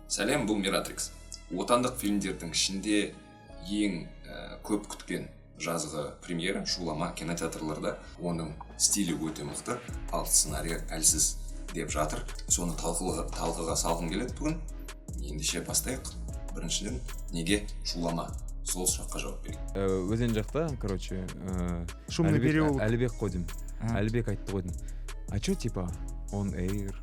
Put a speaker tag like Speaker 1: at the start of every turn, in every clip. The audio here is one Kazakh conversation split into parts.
Speaker 1: Сәлем, бұл Миратрикс. Отандық фильмдердің ішінде ең көп күткен жазғы премьера Шулама кинотеатрларда. Оның стилі өте мықты, ал сценарий әлсіз деп жатыр. Соны талқыға салғым келеді бүгін. Ендеше бастайық. Біріншіден, неге Шулама? Сол сұраққа жауап берейік.
Speaker 2: Өзен жақта,
Speaker 3: Шумный переулок.
Speaker 2: Әлібек қойдым. Әлібек айтты қойдым. А чё типа on air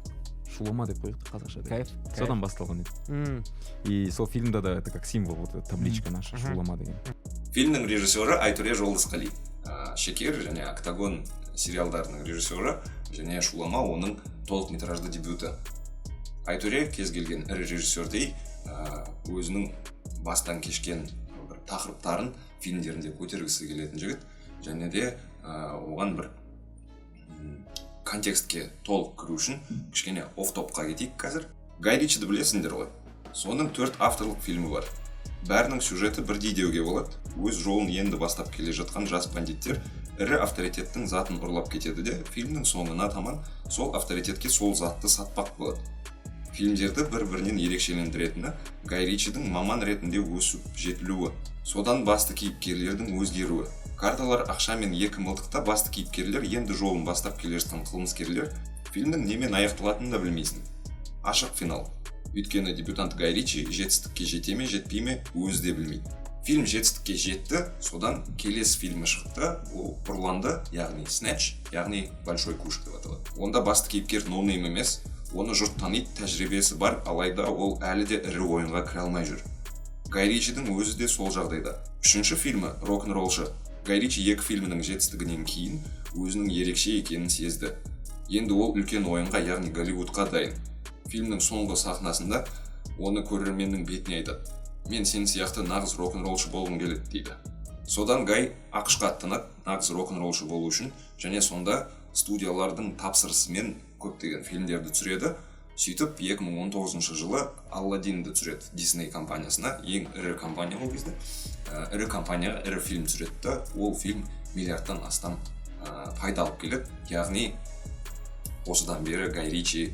Speaker 2: Шулама деп қойдық қазақша.
Speaker 3: Кайф.
Speaker 2: Содан басталған еді. И сол фильмда да это как символ, вот табличка наша Шулама деген.
Speaker 1: Фильмнің режиссері Айтөре Жолдысқали. Шекер және Октагон сериалдарының режиссері және Шулама оның толық метражды дебюті. Айтөре кез келген ірі режиссердей өзінің бастан кешкен тақырыптарын фильмдерінде көтергісі келетін жігіт, және де оған бір контекстке толық кіру үшін кішкене офф-топқа кетейік қазір. Гай Ричиді білесіңдер ғой. Соның 4 авторлық фильмі бар. Бәрінің сюжеті бірдей деуге болады. Өз жолын енді бастап келе жатқан жас бандиттер ірі авторитеттің затын ұрлап кетеді де, фильмнің соңына таман сол авторитетке сол затты сатпақ болады. Фильмдерді бір-бірінен ерекшелендіретіні Гай Ричидің маман ретінде өсіп жетілуі, содан басты кейіпкерлердің өзгеруі. Карталар, ақша мен екі мылтықта басты кейіпкерлер енді жолын бастап келе жатқан қылмыскерлер. Фильмнің немен аяқталатынын да білмейсің. Ашық финал. Өйткені дебютант Гай Ричи жетістікке жете ме, жетпей ме, өзі де білмейді. Фильм жетістікке жетті, содан келесі фильмі шықты, ол ұрланды, яғни Snatch, яғни Большой куш деп аталады. Онда басты кейіпкер ноунейм емес, оны жұрт таниды, тәжірибесі бар, алайда ол әлі де ірі ойынға кіре алмай жүр. Гай Ричидің өзі де сол жағдайда. Үшінші фильмі рок-н-роллшы. Гай Ричи екі фильмінің жетістігінен кейін өзінің ерекше екенін сезді. Енді ол үлкен ойынға, яғни Голливудқа дайын. Фильмнің соңғы сахнасында оны көрерменнің бетіне айтады. Мен сен сияқты нағыз рок-н-роллшы болғым келеді дейді. Содан Гай ақшқа аттанады нағыз рок-н-роллшы болу үшін, және сонда студиялардың тапсырысымен көптеген фильмдерді түсіреді. Сөйтіп 2019 жылы Алладинді түсіреді Disney компаниясына, ең ірі компания ол кезде. Ірі компанияға ірі фильм түсіретті. Ол фильм миллиардтан астам пайда алып келеді. Яғни осыдан бері Гай Ричи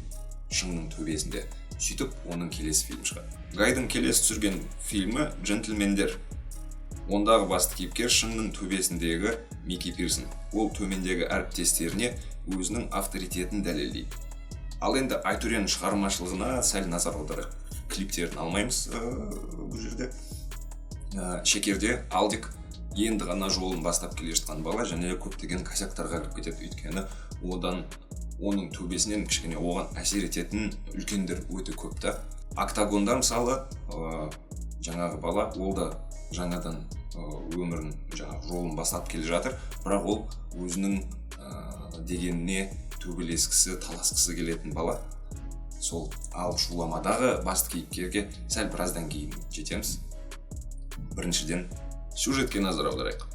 Speaker 1: шыңның төбесінде. Сөйтіп оның келесі фильм шығады. Гайдың келесі түсірген фильмі Джентльмендер. Ондағы басты кейіпкер шыңның төбесіндегі Микки Пирсон. Ол төмендегі әріптестеріне өзінің авторитетін дәлелдейді. Ал енді Айтөренің шығармашылығына сәл назар аударайық. Клиптерін алмаймыз бұл жерде. Шекерде Алдик енді ғана жолын бастап келе жатқан бала, және көптеген косяктарға кіріп кетеді. Өйткені оның төбесінен кішкене оған әсер ететін үлкендер өте көпті. Октагонда мысалы жаңағы бала, ол да жаңадан өмірін, жолын бастап келе жатыр, бірақ ол өзінің дегеніне төбелескісі, таласқысы келетін бала. Сол ал Шуламадағы басты кейіпкерге сәл біраздан кейін жетеміз. Біріншіден сюжетке назар аударайық.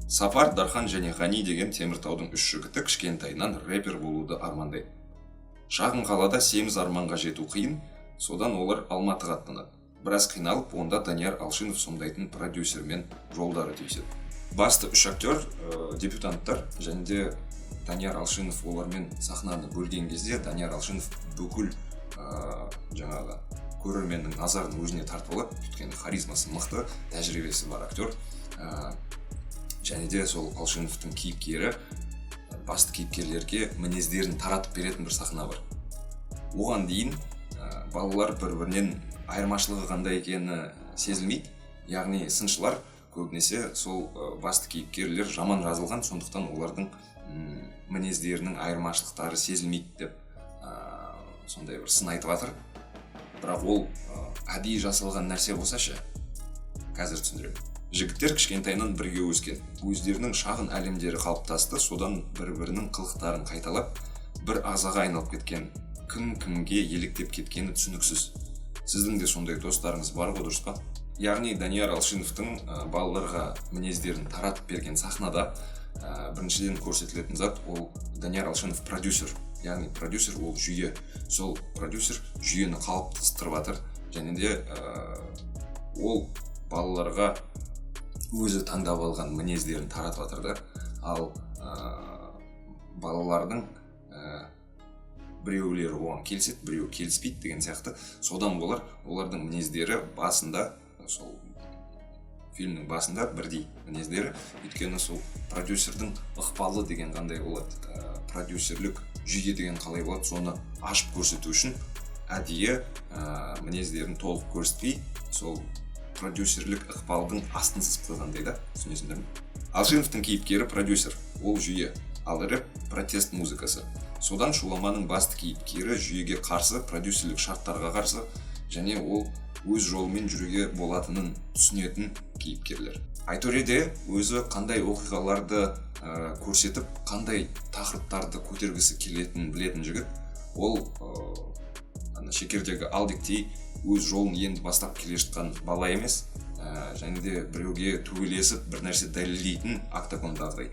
Speaker 1: Сапар, Дархан және Ғани деген Теміртаудың 3 жігіті кішкентайынан рэпер болуды армандайды. Шағын қалада семіз арманға жету қиын, содан олар Алматыға аттанады. Біраз қиналып, онда Данияр Алшинов сомдайтын продюсермен жолдары түйіседі. Басты 3 актер, дебютанттар, және де Данияр Алшинов олармен сахнаны бөлген кезде Данияр Алшинов бүкіл жаңағы көрерменнің назарын өзіне тартып алады. Өйткені харизмасы мықты, тәжірибесі бар актер. Және де сол Алшиновтың кейіпкері басты кейіпкерлерге мінездерін таратып беретін бір сахна бар. Оған дейін балалар бір-бірінен айырмашылығы қандай екені сезілмейді. Яғни сыншылар көбінесе сол басты кейіпкерлер жаман жазылған, сондықтан олардың мінездерінің айырмашылықтары сезілмейді деп сондай бір сын айтып жатыр. Бірақ ол әдейі жасалған нәрсе болса ше, қазір түсіндіремін. Жігіттер кішкентайынан бірге өскен, өздерінің шағын әлемдері қалыптасты, содан бір-бірінің қылықтарын қайталап, бір ағзаға айналып кеткен, кім-кімге еліктеп кеткені түсініксіз. Сіздің де сондай достарыңыз бар ғой, дұрыс па? Яғни Данияр Алшиновтың балаларға мінездерін таратып берген сахнада біріншіден көрсетілетін зат, ол Данияр Алшинов продюсер. Яғни продюсер ол жүйе. Сол продюсер жүйені қалыптастырып жатыр, және де ол балаларға өзі таңдап алған мінездерін таратып жатыр да. Ал балалардың біреулері оған келіседі, біреу келіспейді деген сияқты. Содан олардың мінездері басында, сол фильмнің басында бірдей мінездері. Өйткені сол продюсердің ықпалы деген қандай болады, продюсерлік жүйе деген қалай болады, соны ашып көрсету үшін әдейі мінездерін толық көрсетпей, сол продюсерлік ықпалдың астын сызып қойғандай да, түсінесіңдер ме? Алшиновтың кейіпкері продюсер, ол жүйе, ал рэп протест музыкасы. Содан Шуламаның басты кейіпкері жүйеге қарсы, продюсерлік шарттарға қарсы, және ол өз жолымен жүруге болатынын түсінетін кейіпкерлер. Айтореде өзі қандай оқиғаларды көрсетіп, қандай тақырыптарды көтергісі келетінін білетін жігіт. Ол шекердегі алдектей өз жолын енді бастап келе жатқан бала емес, және де біреуге төбелесіп бір нәрсе дәлелдейтін октагондағыдай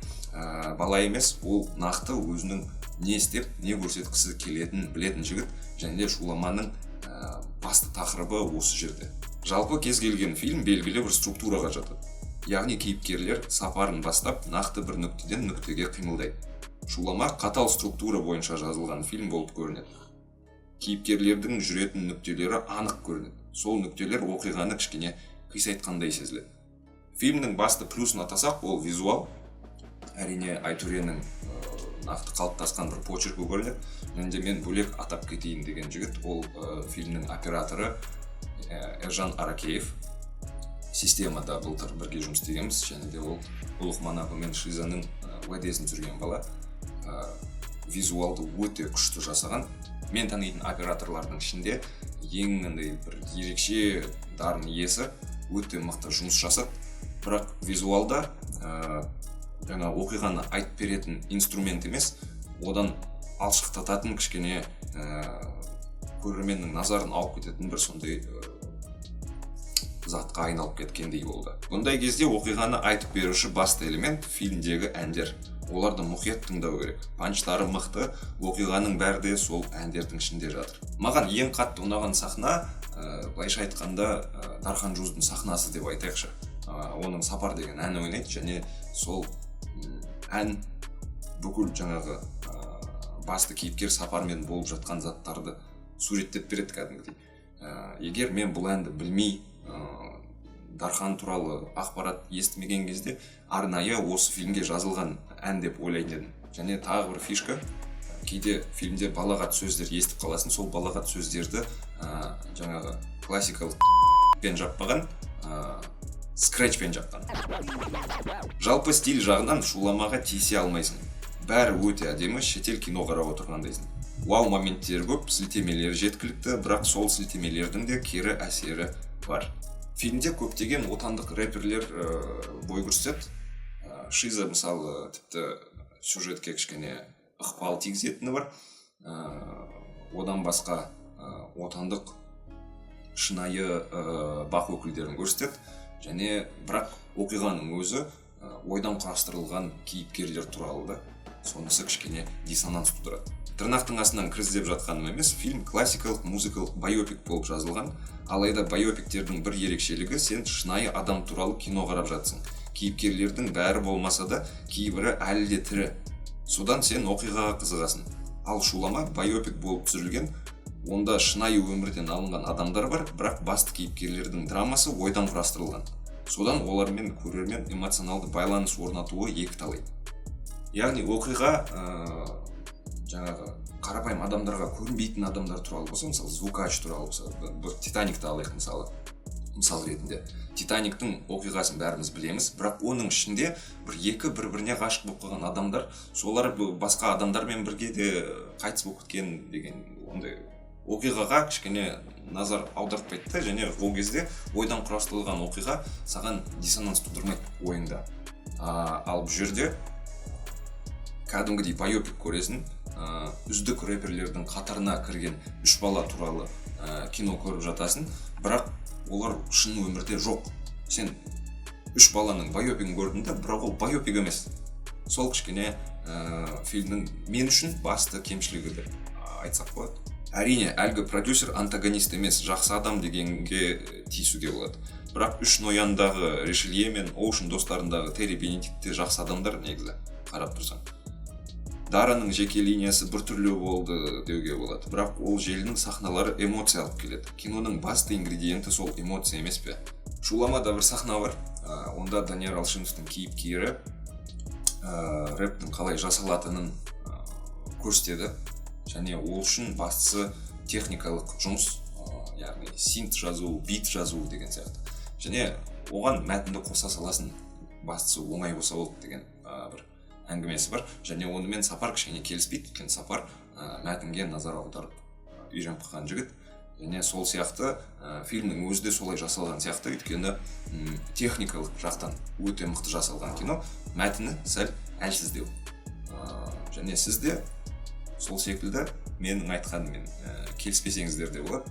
Speaker 1: бала емес. Ол нақты өзінің не істеп, не көрсеткісі келетінін білетін жігіт, және де Шуламаның басты тақырыбы осы жерде. Жалпы кез келген фильм белгілі бір структураға жатады. Яғни кейіпкерлер сапарын бастап, нақты бір нүктеден нүктеге қимылдайды. Шулама қатал структура бойынша жазылған фильм болып көрінеді. Кейіпкерлердің жүретін нүктелері анық көрінеді. Сол нүктелер оқиғаны кішкене қисайтқандай сезіледі. Фильмнің басты плюсын атасақ, ол визуал. Әрине Айтуренің нақты қалыптасқан бір почеркі көрінеді. Және де мен бөлек атап кетейін деген жігіт, ол фильмнің операторы Ержан Аракеев. Системада былтыр бірге жұмыс істегенбіз, және де ол Ұлықман апа мен Шизаның уәдесін түсірген бала. Визуалды өте күшті жасаған. Мен танитын операторлардың ішінде ең бір ерекше дарын иесі, өте мықты жұмыс жасады. Бірақ визуалда жаңа оқиғаны айтып беретін инструмент емес, одан алшықтататын кішкене көрерменнің назарын алып кететін бір сондай затқа айналып кеткендей болды. Бұндай кезде оқиғаны айтып беруші басты элемент фильмдегі әндер. Оларды мұқият тыңдау керек. Панчтары мықты, оқиғаның бәрі де сол әндердің ішінде жатыр. Маған ең қатты ұнаған сахна, былайша айтқанда, Дархан Жуздың сахнасы деп айтайықшы. Оның Сапар деген ән ойнайды, және сол ән бүкіл жаңағы басты кейіпкер сапармен болып жатқан заттарды суреттеп береді кәдімгідей. Егер мен бұл әнді білмей, Дархан туралы ақпарат естімеген кезде арнайы осы фильмге жазылған ән деп ойлайтын едім. Және тағы бір фишка, кейде фильмде балағат сөздер естіп қаласын, сол балағат сөздерді жаңағы классикалық пен жаппаған, скретчпен жапқан. Жалпы стиль жағынан Шуламаға тиісе алмайсың. Бәрі өте әдемі, шетел кино қарап отырғандайсың. Вау моменттері көп, сілтемелері жеткілікті, бірақ сол сілтемелердің де кері әсері бар. Фильмде көптеген отандық рэперлер бой көрсетеді. Шиза мысалы тіпті сюжетке кішкене ықпал тигізетіні бар. Одан басқа отандық шынайы бақ өкілдерін көрсетеді. Және бірақ оқиғаның өзі ойдан құрастырылған кейіпкерлер туралы да, сонысы кішкене диссонанс тудырады. Тырнақтың астынан кіріздеп жатқаным емес, фильм классикалық музыкалық байопик болып жазылған. Алайда байопиктердің бір ерекшелігі, сен шынайы адам туралы кино қарап жатсың. Кейіпкерлердің бәрі болмаса да, кейбірі әлі де тірі. Содан сен оқиғаға қызығасың. Ал Шулама байопик болып түсірілген, онда шынайы өмірден алынған адамдар бар, бірақ басты кейіпкерлердің драмасы ойдан құрастырылған. Содан олармен көрермен эмоционалды байланыс орнатуы екі талай. Яғни оқиға жаңағы қарапайым адамдарға көрінбейтін адамдар туралы болса, мысалы звукач туралы болса, Титаникті алайық мысал ретінде. Титаниктің оқиғасын бәріміз білеміз, бірақ оның ішінде бір-біріне ғашық болып қалған адамдар, солар басқа адамдармен бірге де қайтыс болып кеткен деген ондай оқиғаға кішкене назар аударып кетті, және ол кезде ойдан құрастырылған оқиға саған диссонанс тудырмайды ойыңда. Ал бұл жерде кәдімгідей байопик көресің, үздік рэперлердің қатарына кірген 3 бала туралы кино көріп жатасың, бірақ олар шын өмірде жоқ. Сен 3 баланың байопигін көрдің, бірақ ол байопик емес. Сол кішкене фильмнің мен үшін басты кемшілігі деп айтсақ болады. Әрине, әлгі продюсер антагонист емес, жақсы адам дегенге тиісуге болады. Бірақ Үш нояндағы Ришелье мен Оушен достарындағы Терри Бенедикт те жақсы адамдар негізі, қарап тұрсаң. Дараның жеке линиясы біртүрлі болды деуге болады, бірақ ол желінің сахналары эмоция алып келеді. Киноның басты ингредиенті сол эмоция емес пе? Шуламада бір сахна бар, онда Данияр Алшыновтың кейіпкері рэптің қалай жасалатынын көрсетеді, және ол үшін бастысы техникалық жұмыс, яғни синт жазу, бит жазу деген сияқты. Және оған мәтінді қоса саласын, бастысы оңай болса болды деген бір әңгімесі бар. Және онымен Сапар кішкене келіспейді, өйткені Сапар мәтінге назар аударып үйреніп қалған жігіт. Және сол сияқты фильмнің өзі де солай жасалған сияқты, өйткені техникалық жақтан өте мықты жасалған кино, мәтіні сәл әлсіздеу. Және сіз де сол секілді менің айтқаныммен келіспесеңіздер де болады,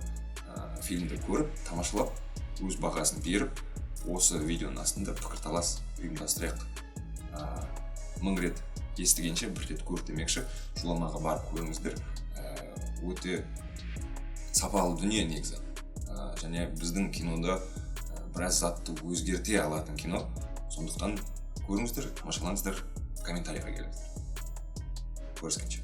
Speaker 1: фильмді көріп, тамашалап, өз бағасын беріп, осы видеоның астында пікірталас ұйымдастырайық. 1000 рет естігенше бір рет көр демекші, Шуламаға барып көріңіздер. Өте сапалы дүние негізі. Және біздің кинода біраз затты өзгерте алатын кино. Сондықтан көріңіздер, тамашалаңыздар, комментарийға келіңіздер. Көріскенше.